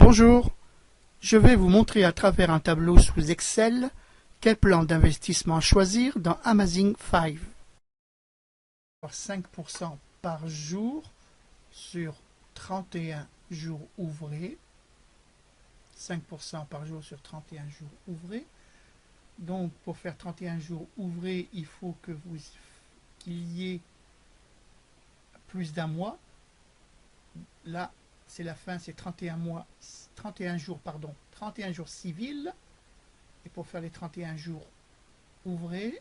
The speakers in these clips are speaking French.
Bonjour, je vais vous montrer à travers un tableau sous Excel quel plan d'investissement choisir dans Amazing 5. 5% par jour sur 31 jours ouvrés. 5% par jour sur 31 jours ouvrés. Donc pour faire 31 jours ouvrés, il faut qu'il y ait plus d'un mois. Là, c'est la fin, c'est 31 jours civils. Et pour faire les 31 jours ouvrés,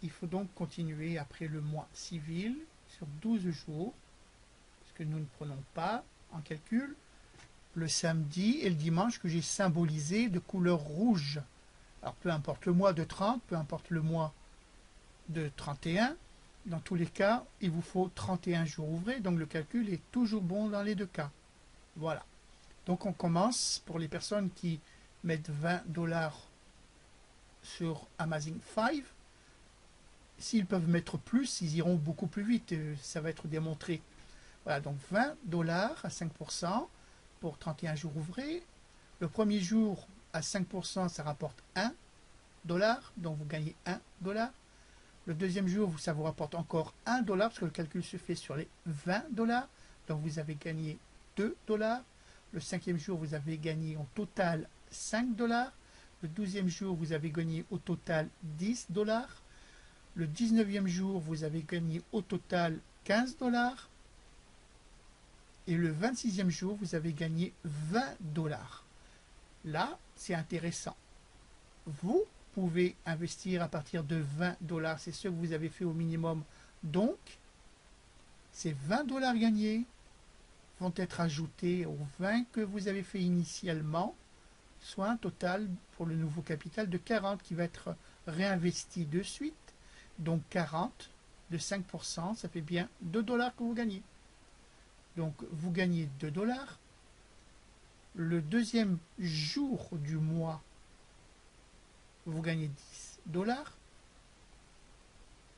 il faut donc continuer après le mois civil sur 12 jours, ce que nous ne prenons pas en calcul, le samedi et le dimanche que j'ai symbolisé de couleur rouge. Alors peu importe le mois de 30, peu importe le mois de 31, dans tous les cas, il vous faut 31 jours ouvrés, donc le calcul est toujours bon dans les deux cas. Voilà. Donc on commence pour les personnes qui mettent 20$ sur Amazing 5. S'ils peuvent mettre plus, ils iront beaucoup plus vite, ça va être démontré. Voilà, donc 20$ à 5% pour 31 jours ouvrés. Le premier jour à 5%, ça rapporte $1, donc vous gagnez $1. Le deuxième jour, ça vous rapporte encore $1, parce que le calcul se fait sur les 20$, donc vous avez gagné $2. Le cinquième jour, vous avez gagné au total $5. Le 12e jour, vous avez gagné au total $10. Le 19e jour, vous avez gagné au total $15. Et le 26e jour, vous avez gagné $20. Là, c'est intéressant. Vous pouvez investir à partir de $20. C'est ce que vous avez fait au minimum. Donc, ces $20 gagnés vont être ajoutés aux 20 que vous avez fait initialement, soit un total pour le nouveau capital de 40 qui va être réinvesti de suite. Donc 40 de 5%, ça fait bien $2 que vous gagnez. Donc vous gagnez $2. Le deuxième jour du mois, vous gagnez $10.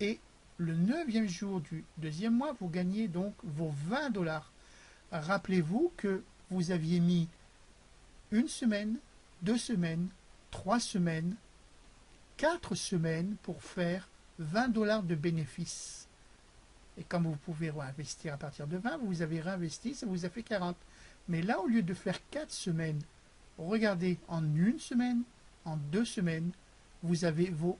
Et le 9e jour du deuxième mois, vous gagnez donc vos $20. Rappelez-vous que vous aviez mis une semaine, 2 semaines, 3 semaines, 4 semaines pour faire $20 de bénéfices. Et comme vous pouvez réinvestir à partir de 20, vous avez réinvesti, ça vous a fait 40. Mais là, au lieu de faire 4 semaines, regardez, en une semaine, en 2 semaines, vous avez vos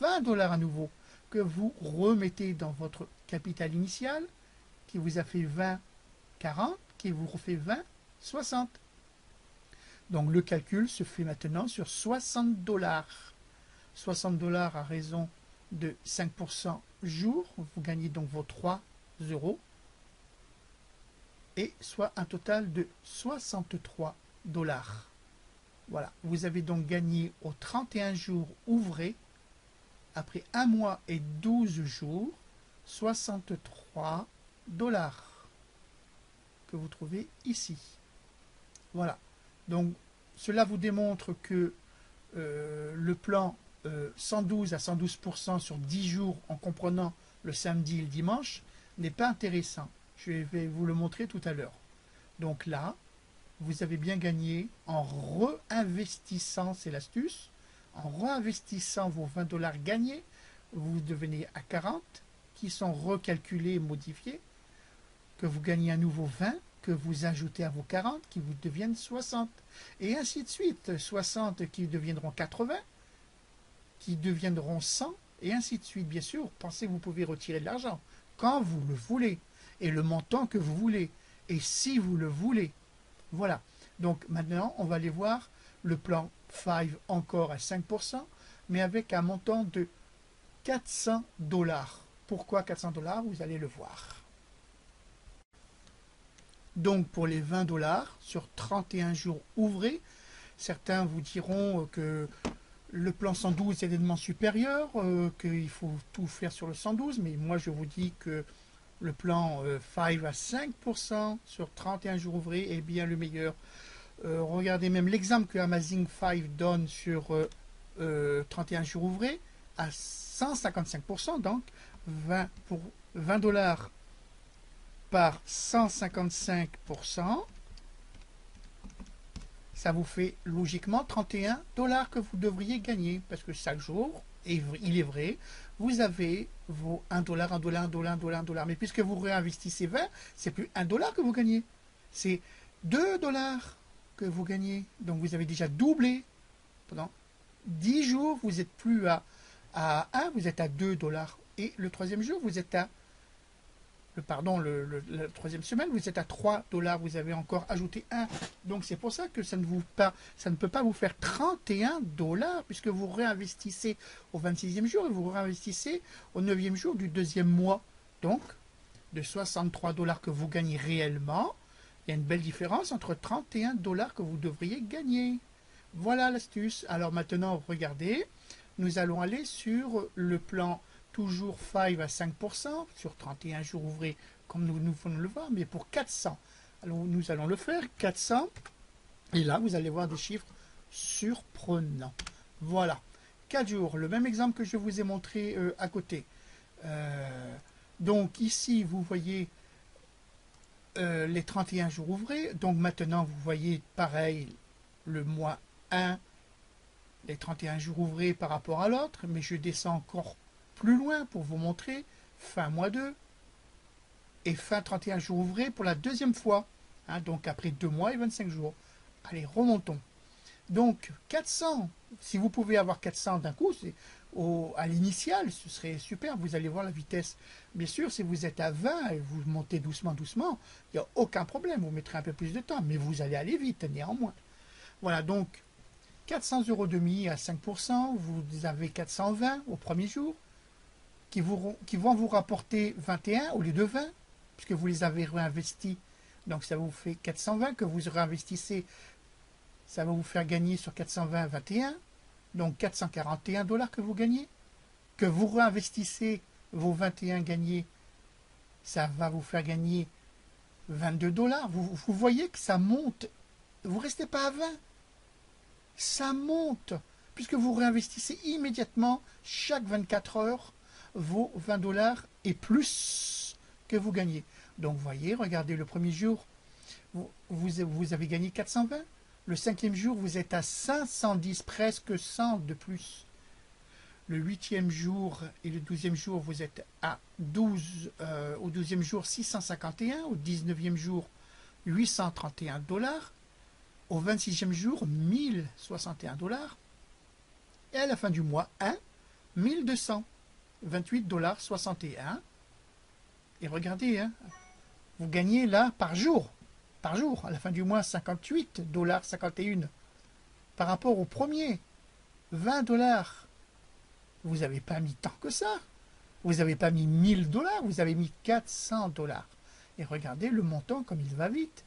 $20 à nouveau que vous remettez dans votre capital initial qui vous a fait 20, 40, qui vous refait 20, 60. Donc le calcul se fait maintenant sur $60. $60 à raison de 5% jour. Vous gagnez donc vos 3 €. Et soit un total de $63. Voilà. Vous avez donc gagné aux 31 jours ouvrés, après 1 mois et 12 jours, $63 que vous trouvez ici. Voilà. Donc cela vous démontre que le plan 112 à 112% sur 10 jours en comprenant le samedi et le dimanche n'est pas intéressant. Je vais vous le montrer tout à l'heure. Donc là, vous avez bien gagné en réinvestissant, c'est l'astuce, en réinvestissant vos $20 gagnés, vous devenez à 40, qui sont recalculés et modifiés, que vous gagnez à nouveau 20, que vous ajoutez à vos 40, qui vous deviennent 60. Et ainsi de suite, 60 qui deviendront 80, qui deviendront 100, et ainsi de suite. Bien sûr, pensez que vous pouvez retirer de l'argent quand vous le voulez, et le montant que vous voulez, et si vous le voulez. Voilà. Donc maintenant, on va aller voir le plan 5 encore à 5%, mais avec un montant de $400. Pourquoi $400? Vous allez le voir. Donc pour les $20 sur 31 jours ouvrés, certains vous diront que le plan 112 est nettement supérieur, qu'il faut tout faire sur le 112, mais moi je vous dis que le plan 5 à 5% sur 31 jours ouvrés est bien le meilleur. Regardez même l'exemple que Amazing 5 donne sur 31 jours ouvrés à 155%, donc 20 pour $20 par 155%, ça vous fait logiquement 31 $ que vous devriez gagner. Parce que chaque jour, et il est vrai, vous avez vos 1 $, 1 $, 1 $, 1 $, 1 $. Mais puisque vous réinvestissez 20, c'est plus 1 $ que vous gagnez. C'est 2 $ que vous gagnez. Donc vous avez déjà doublé. Pendant 10 jours, vous n'êtes plus à 1, vous êtes à 2 $. Et le troisième jour, vous êtes à la troisième semaine, vous êtes à 3 $. Vous avez encore ajouté 1. Donc c'est pour ça que ça ne peut pas vous faire 31 $, puisque vous réinvestissez au 26e jour et vous réinvestissez au 9e jour du deuxième mois. Donc, de 63 $ que vous gagnez réellement, il y a une belle différence entre 31 $ que vous devriez gagner. Voilà l'astuce. Alors maintenant, regardez, nous allons aller sur le plan toujours 5 à 5% sur 31 jours ouvrés, comme nous venons de le voir, mais pour 400. Alors nous allons le faire, 400, et là vous allez voir des chiffres surprenants. Voilà, 4 jours, le même exemple que je vous ai montré à côté. Donc ici, vous voyez les 31 jours ouvrés. Donc maintenant, vous voyez pareil, le mois 1, les 31 jours ouvrés par rapport à l'autre, mais je descends encore plus loin pour vous montrer fin mois 2 et fin 31 jours ouvrés pour la deuxième fois, hein, donc après 2 mois et 25 jours. Allez, remontons. Donc 400, si vous pouvez avoir 400 d'un coup, à l'initial, ce serait super, vous allez voir la vitesse. Bien sûr, si vous êtes à 20 et vous montez doucement, doucement, il n'y a aucun problème, vous mettrez un peu plus de temps, mais vous allez aller vite néanmoins. Voilà, donc 400 € de mis à 5%, vous avez 420 au premier jour, qui vont vous rapporter 21 au lieu de 20, puisque vous les avez réinvestis. Donc ça vous fait 420 que vous réinvestissez, ça va vous faire gagner sur 420, 21. Donc 441 $ que vous gagnez. Que vous réinvestissez vos 21 gagnés, ça va vous faire gagner 22 $. Vous voyez que ça monte. Vous ne restez pas à 20. Ça monte, puisque vous réinvestissez immédiatement chaque 24 heures vos 20 $ et plus que vous gagnez. Donc, vous voyez, regardez, le premier jour, vous avez gagné 420. Le 5e jour, vous êtes à 510, presque 100 de plus. Le 8e jour et le 12e jour, vous êtes à 12, au 12e jour, 651. Au 19e jour, 831 $. Au 26e jour, 1061 $. Et à la fin du mois 1, 1200. 28,61 $. Et regardez, hein, vous gagnez là par jour, à la fin du mois 58,51 $. Par rapport au premier, 20 $. Vous n'avez pas mis tant que ça. Vous n'avez pas mis 1000 $, vous avez mis 400 $. Et regardez le montant comme il va vite.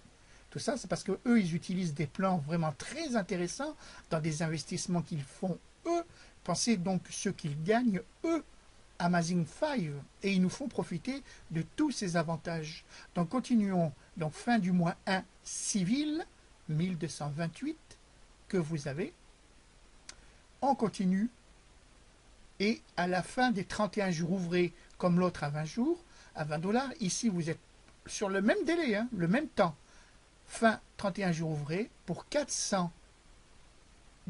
Tout ça, c'est parce que eux, ils utilisent des plans vraiment très intéressants dans des investissements qu'ils font eux. Pensez donc ce qu'ils gagnent eux. Amazing 5, et ils nous font profiter de tous ces avantages. Donc continuons. Donc fin du mois 1 civil, 1228 que vous avez. On continue. Et à la fin des 31 jours ouvrés, comme l'autre à 20 jours, à 20 $, ici vous êtes sur le même délai, hein, le même temps. Fin 31 jours ouvrés, pour 400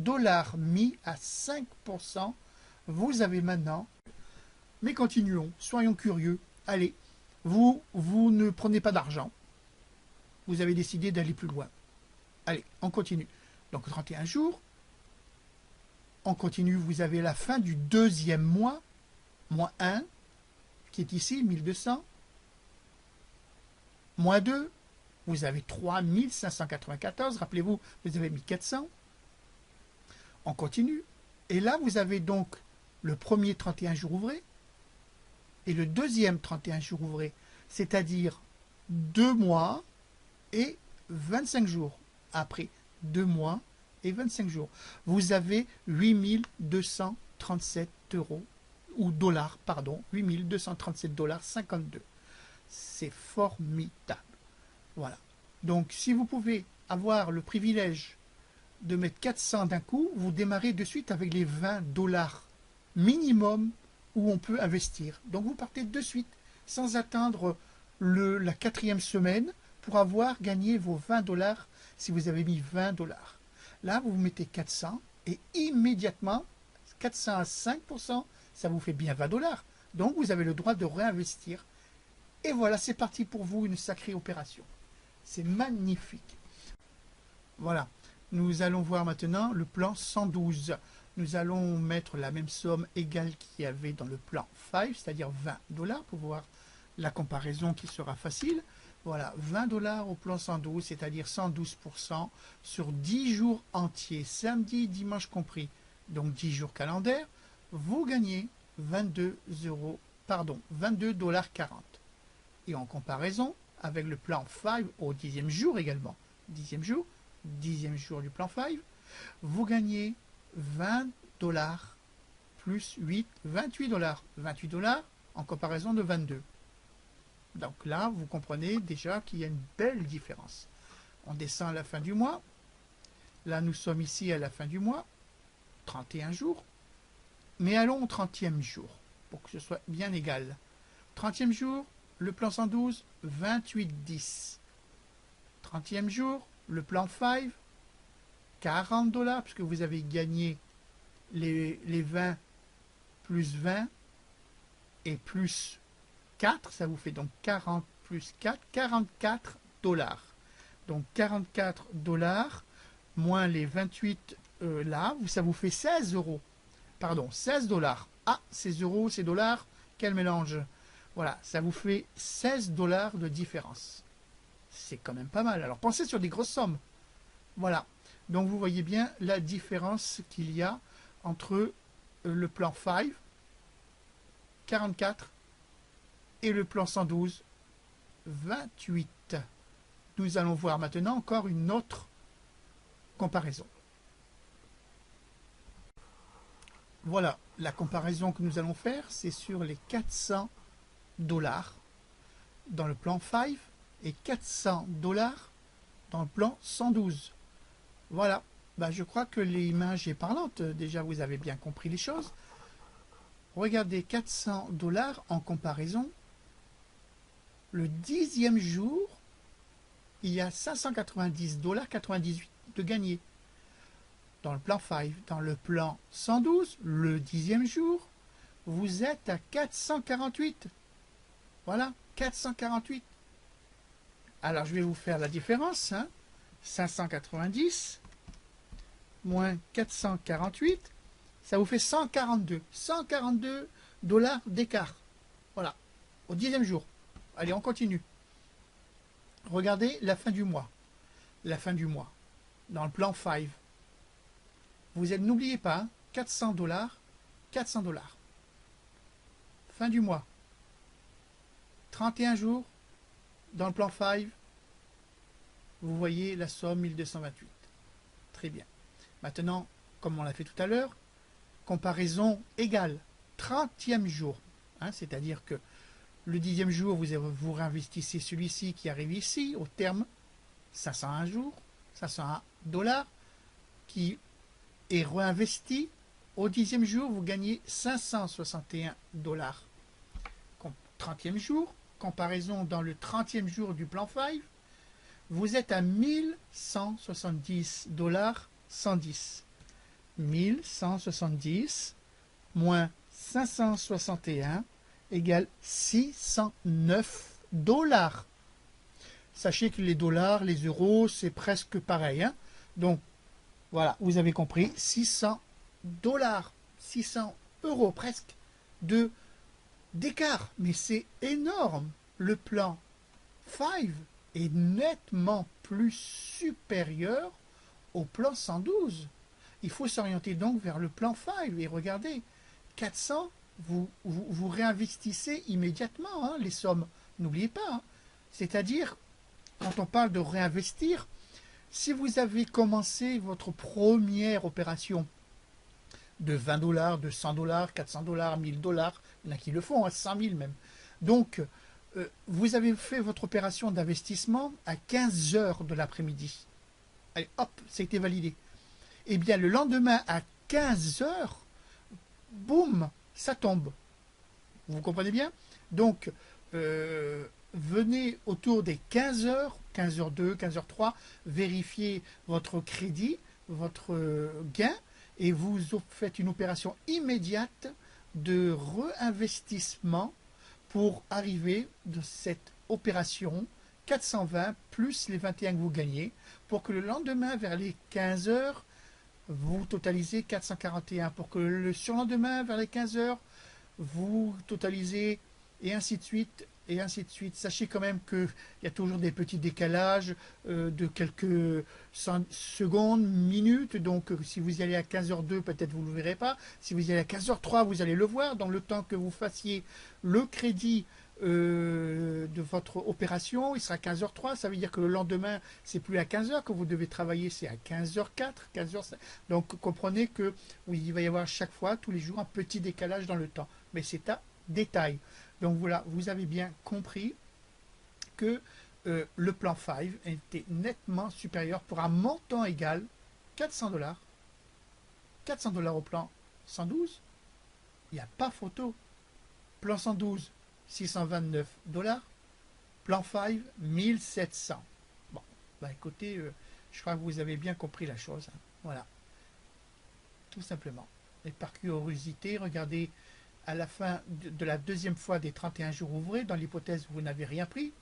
$ mis à 5%, vous avez maintenant. Mais continuons, soyons curieux. Allez, vous ne prenez pas d'argent. Vous avez décidé d'aller plus loin. Allez, on continue. Donc 31 jours. On continue, vous avez la fin du deuxième mois, mois 1, qui est ici, 1200. Mois 2, vous avez 3594. Rappelez-vous, vous avez mis 400. On continue. Et là, vous avez donc le premier 31 jours ouvrés et le deuxième 31 jours ouvrés, c'est-à-dire 2 mois et 25 jours. Après 2 mois et 25 jours. Vous avez 8237 €, ou dollars, pardon, 8237 $ 52. C'est formidable. Voilà. Donc, si vous pouvez avoir le privilège de mettre 400 d'un coup, vous démarrez de suite avec les 20 $ minimum où on peut investir. Donc, vous partez de suite, sans attendre la 4e semaine, pour avoir gagné vos 20 $ si vous avez mis 20 $. Là, vous mettez 400 et immédiatement, 400 à 5%, ça vous fait bien 20 dollars. Donc, vous avez le droit de réinvestir. Et voilà, c'est parti pour vous, une sacrée opération. C'est magnifique. Voilà, nous allons voir maintenant le plan 112. Nous allons mettre la même somme égale qu'il y avait dans le plan 5, c'est-à-dire 20 dollars pour voir la comparaison qui sera facile. Voilà, 20 dollars au plan 112, c'est-à-dire 112% sur 10 jours entiers, samedi, dimanche compris, donc 10 jours calendaires, vous gagnez 22,40 $. Et en comparaison avec le plan 5 au 10e jour également, 10e jour du plan 5, vous gagnez 20 dollars plus 8, 28 dollars. 28 dollars en comparaison de 22. Donc là, vous comprenez déjà qu'il y a une belle différence. On descend à la fin du mois. Là, nous sommes ici à la fin du mois, 31 jours. Mais allons au 30e jour, pour que ce soit bien égal. 30e jour, le plan 112, 28,10. 30e jour, le plan 5, 40 dollars, puisque vous avez gagné les 20 plus 20 et plus 4, ça vous fait donc 40 plus 4, 44 dollars. Donc 44 dollars moins les 28 là, ça vous fait 16 euros. Pardon, 16 dollars. Ah, ces euros, ces dollars, quel mélange. Voilà, ça vous fait 16 dollars de différence. C'est quand même pas mal. Alors pensez sur des grosses sommes. Voilà. Donc vous voyez bien la différence qu'il y a entre le plan 5, 44, et le plan 112, 28. Nous allons voir maintenant encore une autre comparaison. Voilà, la comparaison que nous allons faire, c'est sur les 400 dollars dans le plan 5 et 400 dollars dans le plan 112. Voilà, je crois que l'image est parlante. Déjà, vous avez bien compris les choses. Regardez, 400 dollars en comparaison. Le 10e jour, il y a 590 dollars 98 de gagné dans le plan 5. Dans le plan 112, le 10e jour, vous êtes à 448. Voilà, 448. Alors, je vais vous faire la différence. 590 moins 448, ça vous fait 142. 142 dollars d'écart. Voilà, au 10e jour. Allez, on continue. Regardez la fin du mois. La fin du mois. Dans le plan 5. Vous êtes, n'oubliez pas, 400 dollars, 400 dollars. Fin du mois. 31 jours. Dans le plan 5. Vous voyez la somme 1228. Très bien. Maintenant, comme on l'a fait tout à l'heure, comparaison égale. 30e jour. C'est-à-dire que le 10e jour, vous réinvestissez celui-ci qui arrive ici, au terme, 501 jours, 501 dollars, qui est réinvesti. Au 10e jour, vous gagnez 561 dollars. 30e jour, comparaison dans le 30e jour du plan 5, vous êtes à 1170 dollars 110. 1170 moins 561 égale 609 dollars. Sachez que les dollars, les euros, c'est presque pareil. Donc, voilà, vous avez compris, 600 dollars, 600 euros presque d'écart. Mais c'est énorme. Le plan 5 est nettement plus supérieur au plan 112. Il faut s'orienter donc vers le plan 5. Et regardez, 400, vous réinvestissez immédiatement les sommes. N'oubliez pas. C'est-à-dire, quand on parle de réinvestir, si vous avez commencé votre première opération de 20 dollars, de 100 dollars, 400 dollars, 1000 dollars, il y en a qui le font, 100 000 même. Donc, vous avez fait votre opération d'investissement à 15 heures de l'après-midi. Allez, hop, ça a été validé. Eh bien, le lendemain, à 15 heures, boum, ça tombe. Vous comprenez bien? Donc, venez autour des 15 heures, 15h02, 15h03, vérifier votre crédit gain et vous faites une opération immédiate de réinvestissement pour arriver de cette opération 420 plus les 21 que vous gagnez pour que le lendemain vers les 15 heures vous totalisez 441 pour que le surlendemain vers les 15 heures vous totalisez et ainsi de suite et ainsi de suite. Sachez quand même qu'il y a toujours des petits décalages de quelques secondes, minutes. Donc si vous y allez à 15h02, peut-être vous ne le verrez pas. Si vous y allez à 15h03, vous allez le voir. Dans le temps que vous fassiez le crédit de votre opération, il sera 15h03. Ça veut dire que le lendemain, c'est plus à 15h que vous devez travailler, c'est à 15h04, 15h05. Donc comprenez que oui, il va y avoir chaque fois, tous les jours, un petit décalage dans le temps. Mais c'est à détail. Donc voilà, vous avez bien compris que le plan 5 était nettement supérieur pour un montant égal, 400 $. 400 $ au plan 112, il n'y a pas photo. Plan 112, 629 $. Plan 5, 1700. Bon, bah écoutez, je crois que vous avez bien compris la chose. Hein. Voilà, tout simplement. Et par curiosité, regardez à la fin de la deuxième fois des 31 jours ouvrés, dans l'hypothèse où vous n'avez rien pris,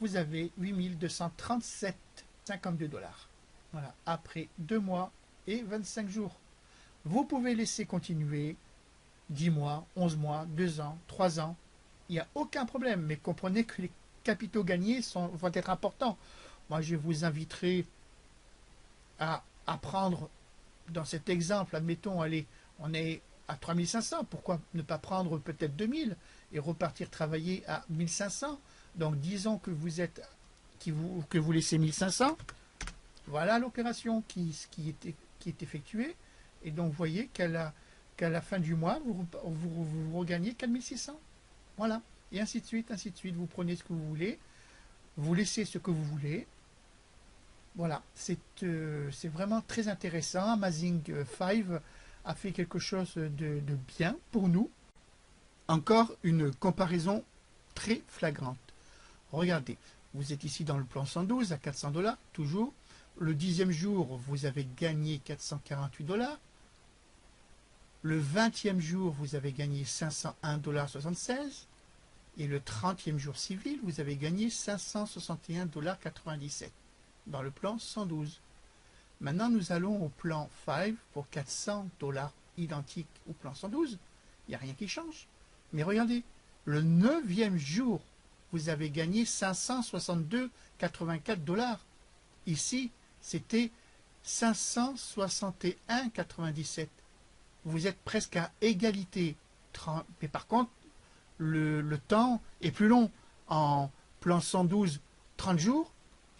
vous avez 8237,52 $. Voilà, après 2 mois et 25 jours. Vous pouvez laisser continuer 10 mois, 11 mois, 2 ans, 3 ans. Il n'y a aucun problème, mais comprenez que les capitaux gagnés vont être importants. Moi, je vous inviterai à prendre, dans cet exemple, admettons, allez, on est à 3500, pourquoi ne pas prendre peut-être 2000 et repartir travailler à 1500? Donc disons que vous êtes que vous laissez 1500, voilà l'opération qui est effectuée, et donc vous voyez qu'à la fin du mois vous regagnez 4600, voilà, et ainsi de suite, vous prenez ce que vous voulez, vous laissez ce que vous voulez. Voilà, c'est vraiment très intéressant. Amazing 5 a fait quelque chose de bien pour nous. Encore une comparaison très flagrante. Regardez, vous êtes ici dans le plan 112 à 400 $, toujours. Le 10e jour, vous avez gagné 448 $. Le 20e jour, vous avez gagné 501,76 $. Et le 30e jour civil, vous avez gagné 561,97 $ dans le plan 112. Maintenant, nous allons au plan 5 pour 400 $, identique au plan 112. Il n'y a rien qui change. Mais regardez, le 9e jour, vous avez gagné 562,84 $. Ici, c'était 561,97 $. Vous êtes presque à égalité. Mais par contre, le temps est plus long. En plan 112, 30 jours.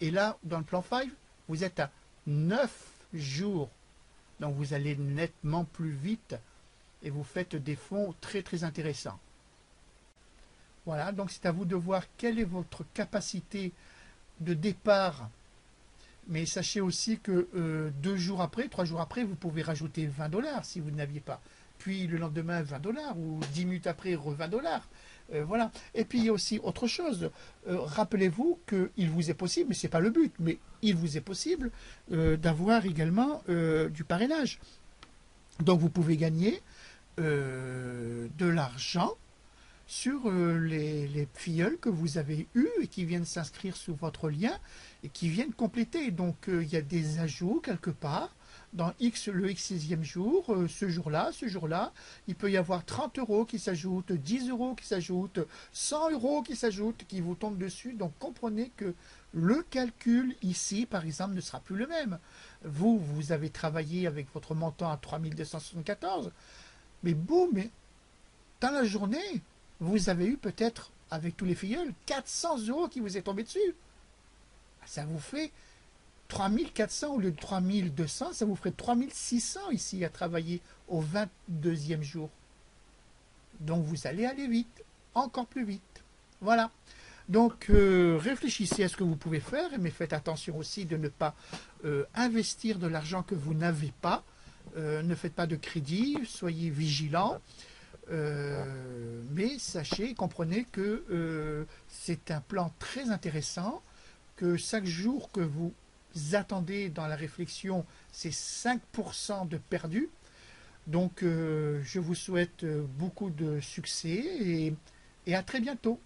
Et là, dans le plan 5, vous êtes à 9 jours. Donc vous allez nettement plus vite et vous faites des fonds très très intéressants. Voilà, donc c'est à vous de voir quelle est votre capacité de départ. Mais sachez aussi que 2 jours après, 3 jours après, vous pouvez rajouter 20 $ si vous n'aviez pas. Puis le lendemain 20 $ ou 10 minutes après 20 $. Voilà. Et puis il y a aussi autre chose. Rappelez-vous qu'il vous est possible, mais ce n'est pas le but, mais il vous est possible d'avoir également du parrainage. Donc vous pouvez gagner de l'argent sur les filleuls que vous avez eus et qui viennent s'inscrire sous votre lien et qui viennent compléter. Donc il y a des ajouts quelque part. Dans le X6e jour, ce jour-là, il peut y avoir 30 € qui s'ajoutent, 10 € qui s'ajoutent, 100 € qui s'ajoutent, qui vous tombent dessus. Donc comprenez que le calcul ici, par exemple, ne sera plus le même. Vous avez travaillé avec votre montant à 3274, mais boum, dans la journée, vous avez eu peut-être, avec tous les filleuls, 400 € qui vous est tombé dessus. Ça vous fait 3400 au lieu de 3200, ça vous ferait 3600 ici à travailler au 22e jour. Donc vous allez aller vite, encore plus vite. Voilà. Donc réfléchissez à ce que vous pouvez faire, mais faites attention aussi de ne pas investir de l'argent que vous n'avez pas. Ne faites pas de crédit, soyez vigilants. Mais sachez, comprenez que c'est un plan très intéressant, que chaque jour que vous attendez dans la réflexion, c'est 5% de perdu. Donc je vous souhaite beaucoup de succès et à très bientôt.